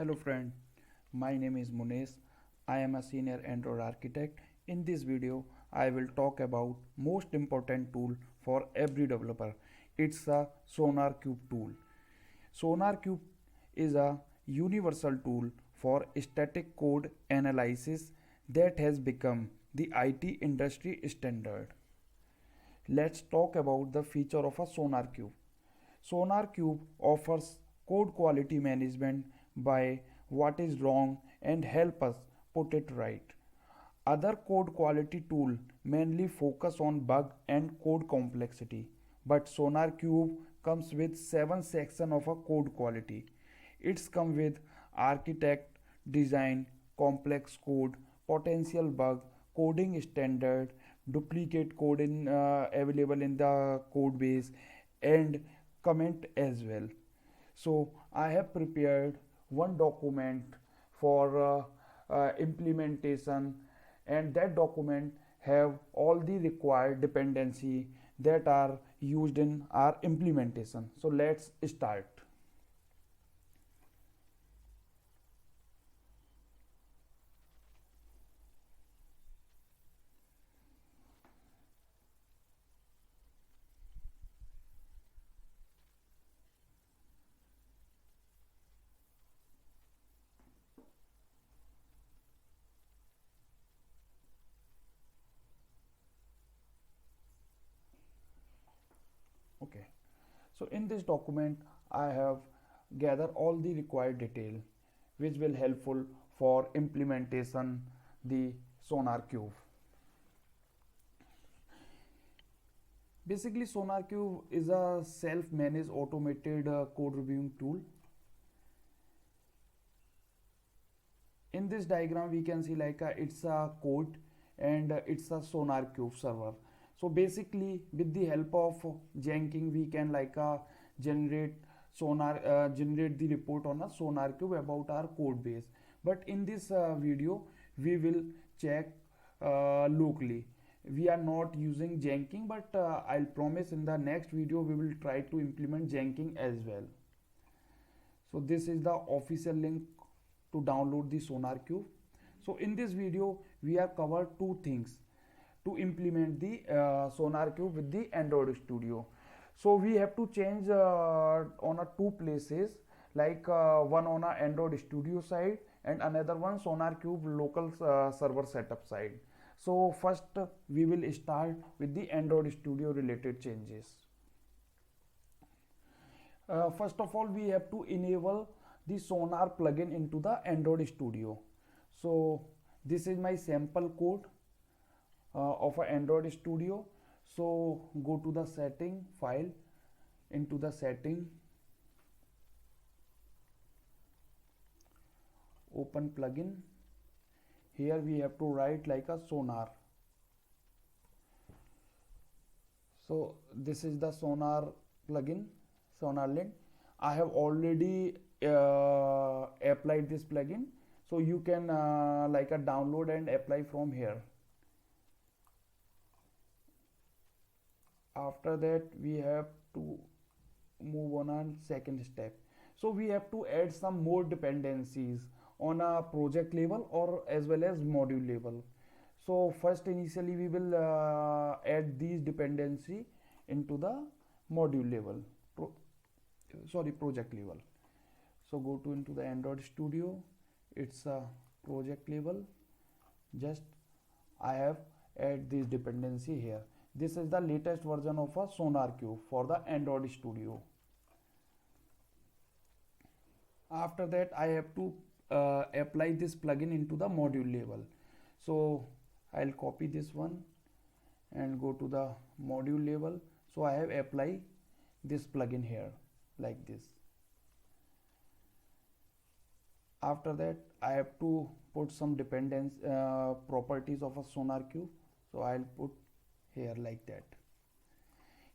Hello friend, my name is Munes. I am a senior Android architect. In this video, I will talk about most important tool for every developer. It's a SonarQube tool. SonarQube is a universal tool for static code analysis that has become the IT industry standard. Let's talk about the feature of a SonarQube. SonarQube offers code quality management by what is wrong and help us put it right. Other code quality tools mainly focus on bug and code complexity, but SonarQube comes with 7 sections of a code quality. It's come with architect, design, complex code, potential bug, coding standard, duplicate code available in the code base, and comment as well. So I have prepared one document for implementation, and that document have all the required dependency that are used in our implementation. So let's start. Okay, so in this document I have gathered all the required detail which will helpful for implementation the SonarQube. Basically, SonarQube is a self-managed automated code reviewing tool. In this diagram we can see like it's a code and it's a SonarQube server. So basically with the help of Jenkins we can generate generate the report on a SonarQube about our code base, but in this video we will check locally. We are not using Jenkins, but I'll promise in the next video we will try to implement Jenkins as well. So this is the official link to download the SonarQube. So in this video we have covered two things to implement the SonarQube with the Android Studio. So we have to change on a two places, one on a Android Studio side and another one SonarQube local server setup side. So first we will start with the Android Studio related changes. First of all, we have to enable the Sonar plugin into the Android Studio. So this is my sample code of an Android Studio. So go to the setting file, into the setting, open plugin. Here we have to write like a Sonar. So this is the Sonar plugin, SonarLint. I have already applied this plugin, so you can download and apply from here. After that we have to move on a second step. So we have to add some more dependencies on a project level or as well as module level. So first initially we will add these dependency into the module level, project level. So go to into the Android Studio, it's a project level. Just I have add this dependency here. This is the latest version of a SonarQube for the Android Studio. After that I have to apply this plugin into the module level. So I'll copy this one and go to the module level. So I have applied this plugin here like this. After that I have to put some dependence properties of a SonarQube. So I'll put here like that.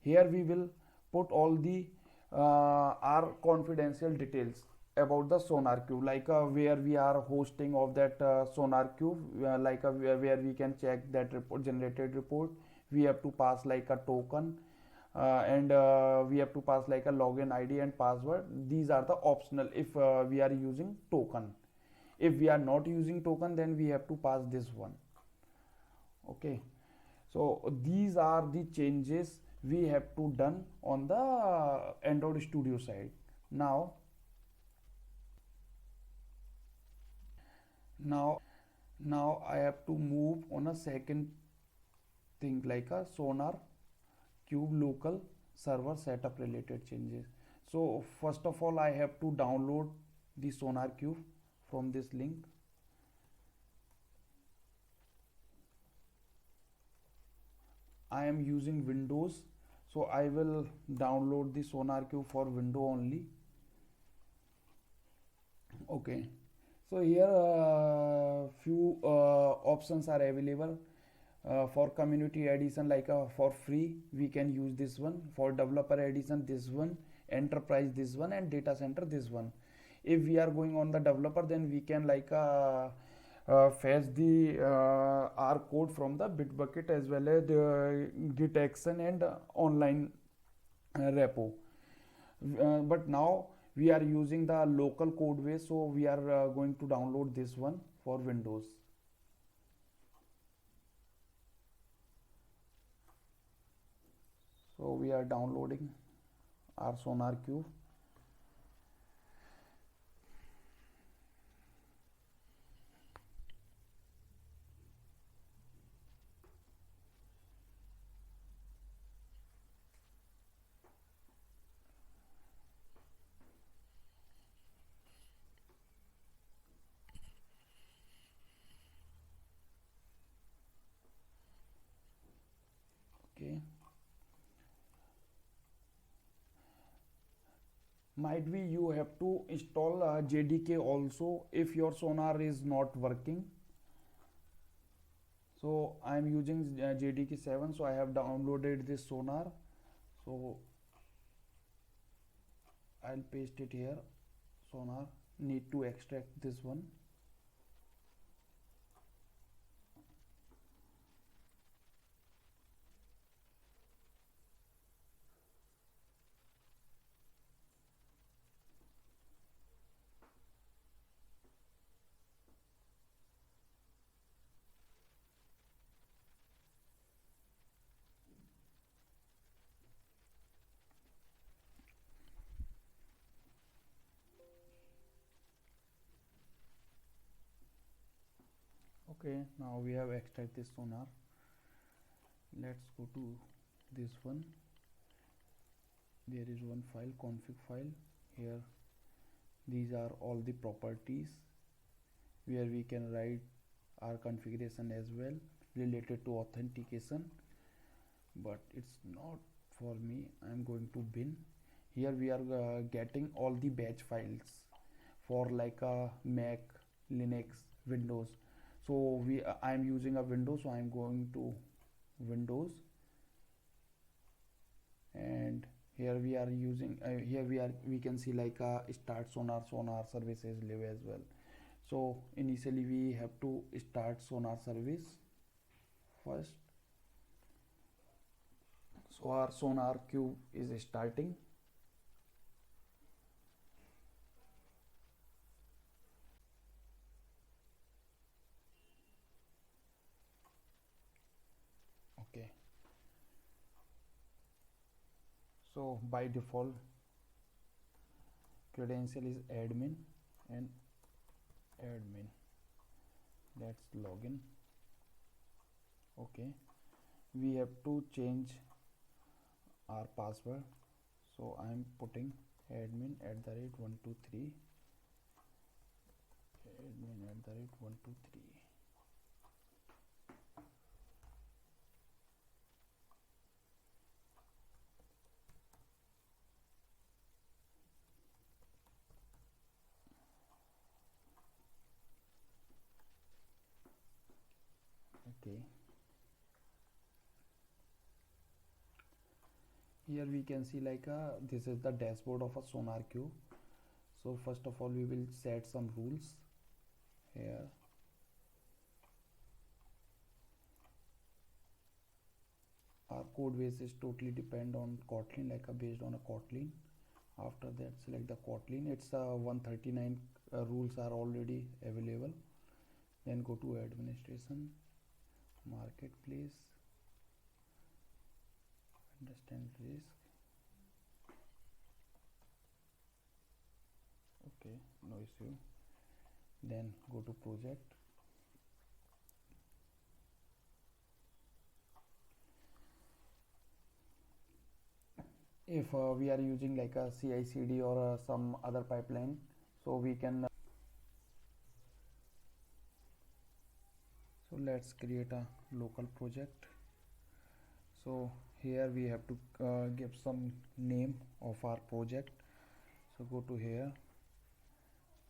Here we will put all the our confidential details about the SonarQube, where we are hosting of that SonarQube, where we can check that report, generated report. We have to pass like a token, and we have to pass like a login ID and password. These are the optional if we are using token. If we are not using token, then we have to pass this one. Okay, so these are the changes we have to done on the Android Studio side. Now now I have to move on a second thing like a Sonar Cube local server setup related changes. So first of all I have to download the Sonar Cube from this link. I am using Windows, so I will download the Sonar Cube for Windows only. Okay, so here few options are available. For community edition, like for free we can use this one. For developer edition, this one. Enterprise, this one. And data center, this one. If we are going on the developer, then we can like fetch the R code from the Bitbucket as well as Git action and online repo. But now we are using the local code base, so we are going to download this one for Windows. So we are downloading our Sonar Cube. Okay, might be you have to install JDK also if your Sonar is not working. So I am using JDK 7, so I have downloaded this Sonar. So I'll paste it here. Sonar, need to extract this one. Okay, now we have extracted this Sonar. Let's go to this one. There is one file, config file. Here these are all the properties where we can write our configuration as well related to authentication, but it's not for me. I'm going to bin. Here we are getting all the batch files for like a Mac, Linux, Windows. So I'm using a Windows, so I'm going to Windows, and here we are using we can see like a start Sonar services live as well. So initially we have to start Sonar service first. So our Sonar Cube is starting. Okay, so by default credential is admin and admin. Let's login. Okay, we have to change our password, so I am putting admin @123, admin @123. Okay, here we can see like this is the dashboard of a Sonar Cube. So first of all we will set some rules here. our code base is totally depend on Kotlin, like based on a Kotlin. After that, select the Kotlin. It's 139 rules are already available. Then go to administration, marketplace, understand risk. Okay, no issue. Then go to project. If we are using like a CI/CD or some other pipeline, so we can so let's create a local project. So here we have to give some name of our project. So go to here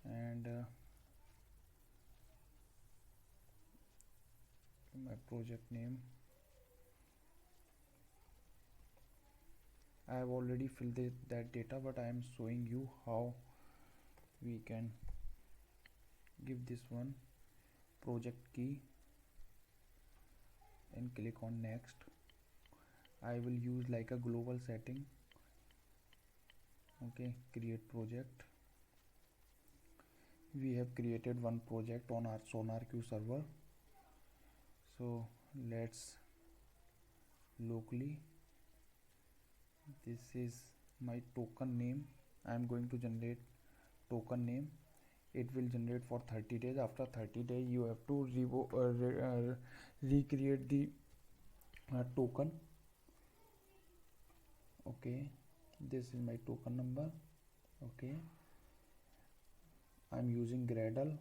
and my project name. I have already filled that data, but I am showing you how we can give this one project key and click on next. I will use like a global setting. Okay, create project. We have created one project on our SonarQube server. So let's locally, this is my token name. I am going to generate token name. It will generate for 30 days. After 30 days you have to recreate the token. Okay, this is my token number. Okay, I'm using Gradle.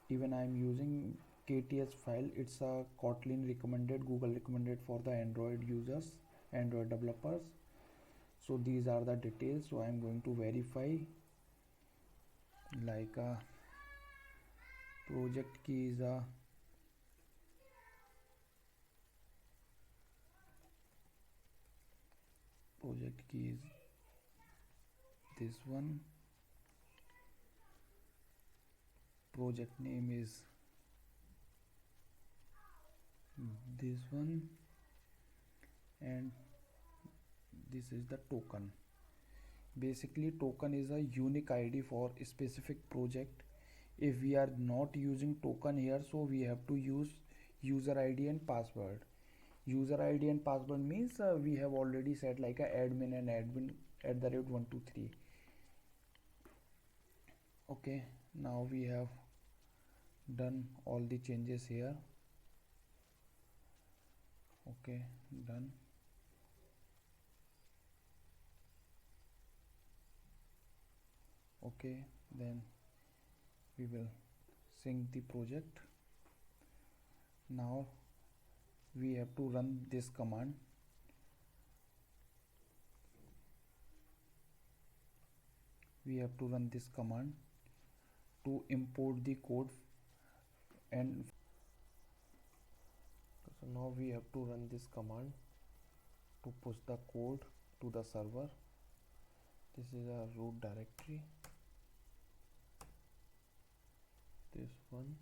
Even I'm using KTS file. It's a Kotlin recommended, Google recommended for the Android users, Android developers. So these are the details. So I'm going to verify, like a project key is a project key is this one, project name is this one, and this is the token. Basically token is a unique ID for a specific project. If we are not using token here, so we have to use user ID and password. User ID and password means we have already set like a admin and admin @123. Okay, now we have done all the changes here. Okay, done. Okay, then we will sync the project. Now we have to run this command. We have to run this command to import the code, and so now we have to run this command to push the code to the server. This is a root directory, this one.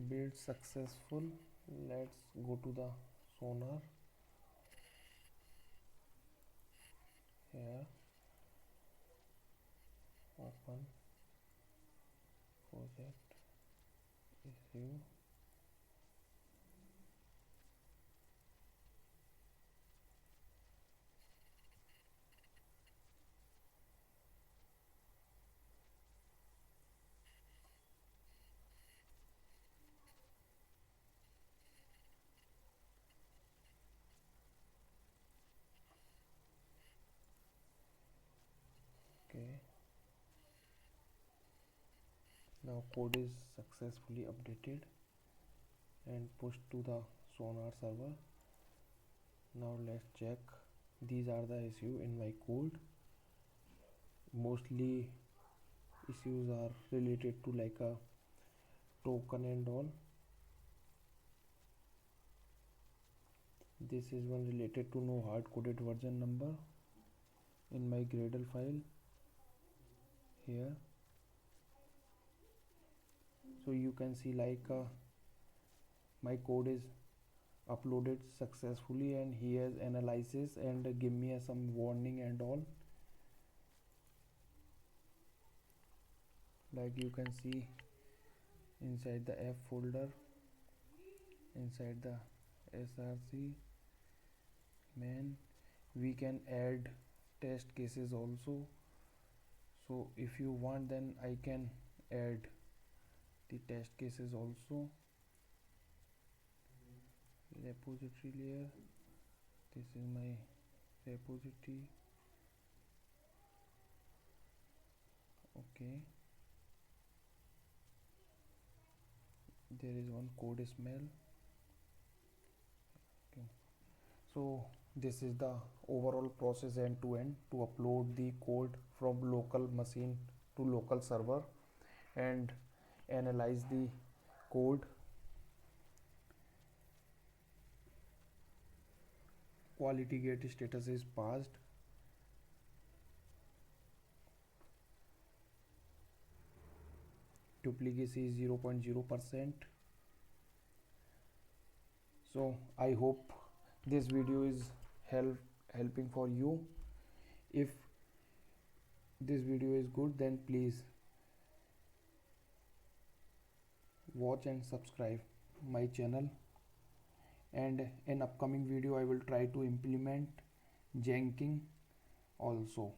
build successful. Let's go to the sonar. Here, open project issue. Okay, now code is successfully updated and pushed to the sonar server. Now let's check. These are the issues in my code. Mostly issues are related to like a token and all. This is one related to no hard coded version number in my Gradle file here. So you can see like my code is uploaded successfully and he has analysis and give me some warning and all. Like you can see inside the F folder, inside the src main, we can add test cases also. So if you want, then I can add the test cases also. Repository layer, this is my repository. Okay, there is one code smell. Okay, so this is the overall process end to end to upload the code from local machine to local server and analyze the code. Quality gate status is passed. Duplicacy is 0.0%. So I hope this video is helping for you. If this video is good, then please watch and subscribe my channel, and in upcoming video I will try to implement Jenkins also.